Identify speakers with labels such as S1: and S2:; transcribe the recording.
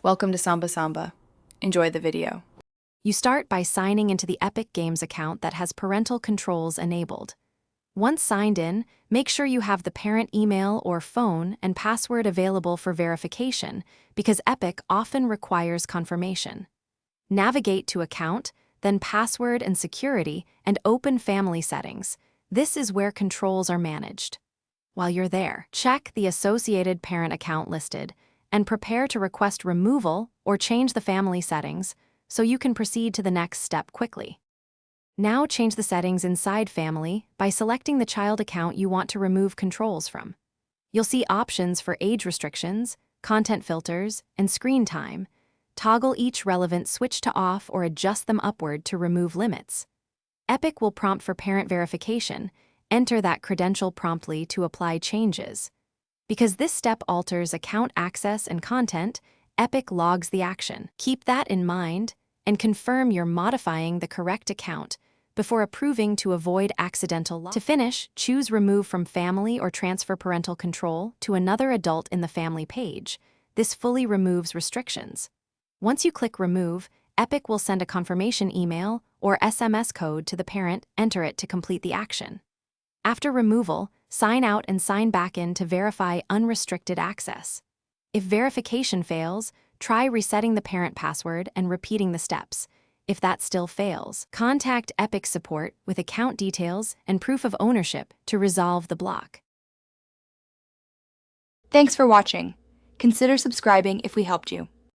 S1: Welcome to Samba Samba. Enjoy the video.
S2: You start by signing into the Epic Games account that has parental controls enabled. Once signed in, make sure you have the parent email or phone and password available for verification because Epic often requires confirmation. Navigate to Account, then Password and Security, and open Family Settings. This is where controls are managed. While you're there, check the associated parent account listed and prepare to request removal or change the family settings so you can proceed to the next step quickly. Now change the settings inside Family by selecting the child account you want to remove controls from. You'll see options for age restrictions, content filters, and screen time. Toggle each relevant switch to off or adjust them upward to remove limits. Epic will prompt for parent verification. Enter that credential promptly to apply changes. Because this step alters account access and content, Epic logs the action. Keep that in mind and confirm you're modifying the correct account before approving to avoid accidental loss. To finish, choose Remove from Family or transfer parental control to another adult in the family page. This fully removes restrictions. Once you click Remove, Epic will send a confirmation email or SMS code to the parent. Enter it to complete the action. After removal, sign out and sign back in to verify unrestricted access. If verification fails, try resetting the parent password and repeating the steps. If that still fails, contact Epic support with account details and proof of ownership to resolve the block.
S3: Thanks for watching. Consider subscribing if we helped you.